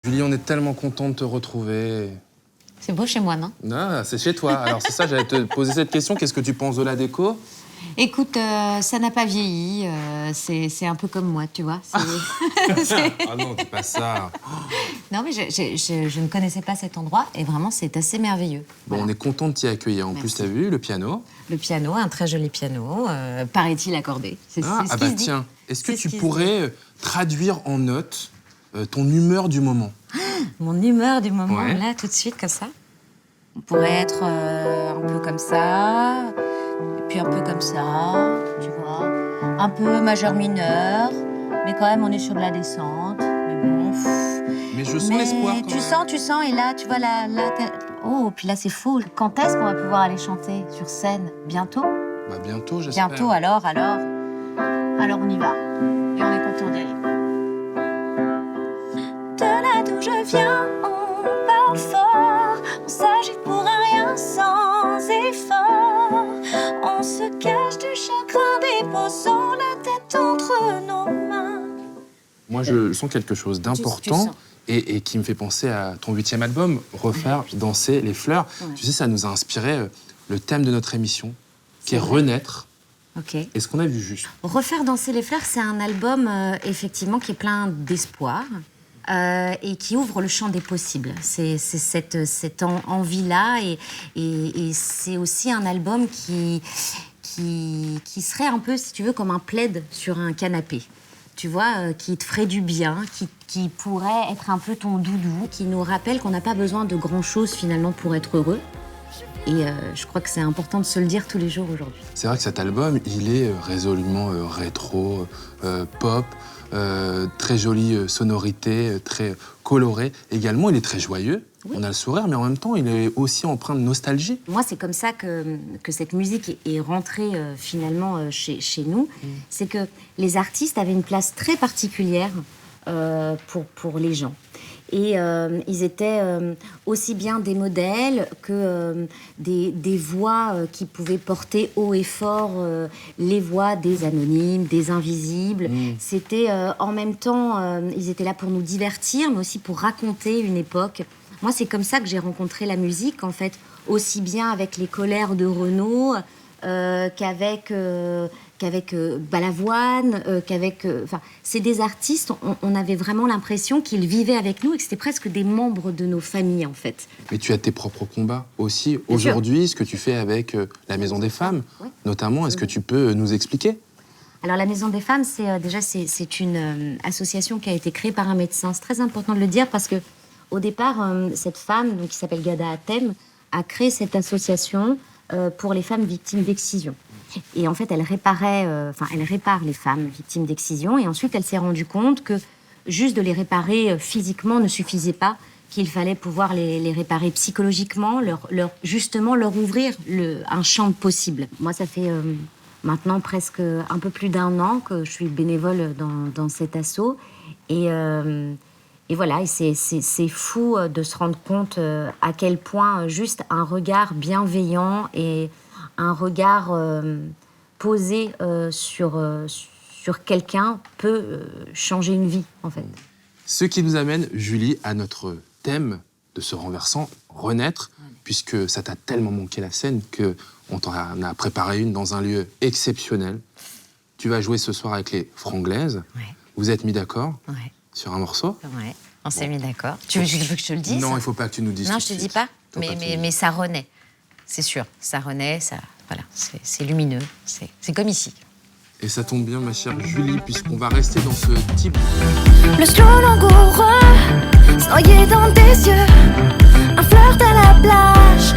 Julie, on est tellement content de te retrouver. C'est beau chez moi, non? Ah, c'est chez toi. Alors c'est ça, j'allais te poser cette question. Qu'est-ce que tu penses de la déco? Écoute, ça n'a pas vieilli. C'est un peu comme moi, tu vois. Ah non, c'est pas ça. Non, mais je ne connaissais pas cet endroit et vraiment, c'est assez merveilleux. Bon, Voilà. on est content de t'y accueillir. En plus, t'as vu le piano. Le piano, un très joli piano, paraît-il accordé. C'est ce qui se dit. Tiens, est-ce que C'est ce tu qui se pourrais traduire en notes ton humeur du moment? Mon humeur du moment, Ouais. là, tout de suite, comme ça. On pourrait être un peu comme ça, et puis un peu comme ça, tu vois. Un peu majeur-mineur, mais quand même, on est sur de la descente. Mais bon, Mais je sens mais l'espoir quand même. tu sens, et là, tu vois, là, oh, puis là, c'est faux. Quand est-ce qu'on va pouvoir aller chanter sur scène? Bientôt? Bah bientôt, j'espère. Bientôt, alors on y va. Et on est content d'y aller. De là d'où je viens, on parle fort. On s'agit pour un rien sans effort. On se cache du chagrin, déposant la tête entre nos mains. Moi, je sens quelque chose Tu d'important sens. et qui me fait penser à ton 8e album, Refaire danser les fleurs. Ouais. Tu sais, ça nous a inspiré le thème de notre émission, qui est C'est vrai. Renaître. Ok. Est-ce qu'on a vu juste? Refaire danser les fleurs, c'est un album effectivement qui est plein d'espoir et qui ouvre le champ des possibles. C'est cette envie-là et c'est aussi un album qui serait un peu, si tu veux, comme un plaid sur un canapé. Tu vois, qui te ferait du bien, qui pourrait être un peu ton doudou, qui nous rappelle qu'on n'a pas besoin de grand-chose finalement pour être heureux. Et je crois que c'est important de se le dire tous les jours aujourd'hui. C'est vrai que cet album, il est résolument rétro, pop, très jolie sonorité, très coloré. Également, il est très joyeux. Oui. On a le sourire, mais en même temps, il est aussi empreint de nostalgie. Moi, c'est comme ça que cette musique est rentrée finalement chez nous. C'est que les artistes avaient une place très particulière pour les gens. Et ils étaient aussi bien des modèles que des voix qui pouvaient porter haut et fort les voix des anonymes, des invisibles. C'était en même temps, ils étaient là pour nous divertir, mais aussi pour raconter une époque. Moi, c'est comme ça que j'ai rencontré la musique, en fait, aussi bien avec les colères de Renaud qu'avec Balavoine, c'est des artistes, on avait vraiment l'impression qu'ils vivaient avec nous et que c'était presque des membres de nos familles, en fait. Mais tu as tes propres combats aussi. Bien sûr. Aujourd'hui, ce que tu fais avec la Maison des Femmes, Ouais. notamment, est-ce que tu peux nous expliquer? Alors, la Maison des Femmes, c'est une association qui a été créée par un médecin. C'est très important de le dire parce que, au départ, cette femme, donc, qui s'appelle Ghada Hatem, a créé cette association pour les femmes victimes d'excision. Et en fait, elle répare les femmes victimes d'excision. Et ensuite, elle s'est rendue compte que juste de les réparer physiquement ne suffisait pas, qu'il fallait pouvoir les réparer psychologiquement, justement leur ouvrir un champ possible. Moi, ça fait maintenant presque un peu plus d'1 an que je suis bénévole dans cet asso. Et voilà, et c'est fou de se rendre compte à quel point juste un regard bienveillant et un regard posé sur quelqu'un peut changer une vie, en fait. Ce qui nous amène, Julie, à notre thème de ce renversant, Renaître, puisque ça t'a tellement manqué la scène qu'on t'en a préparé une dans un lieu exceptionnel. Tu vas jouer ce soir avec les Franglaises. Ouais. Vous êtes mis d'accord Ouais, sur un morceau? ouais. On s'est mis d'accord. Tu veux que je te le dise? Non, il ne faut pas que tu nous dises Non, tout je te de dis suite. pas. Faut pas que tu nous Mais dises. ça renaît. C'est sûr. Ça renaît, voilà, c'est lumineux. C'est comme ici. Et ça tombe bien, ma chère Julie, puisqu'on va rester dans ce type. Le slow langoureux, se noyer dans tes yeux, un flirt à la plage,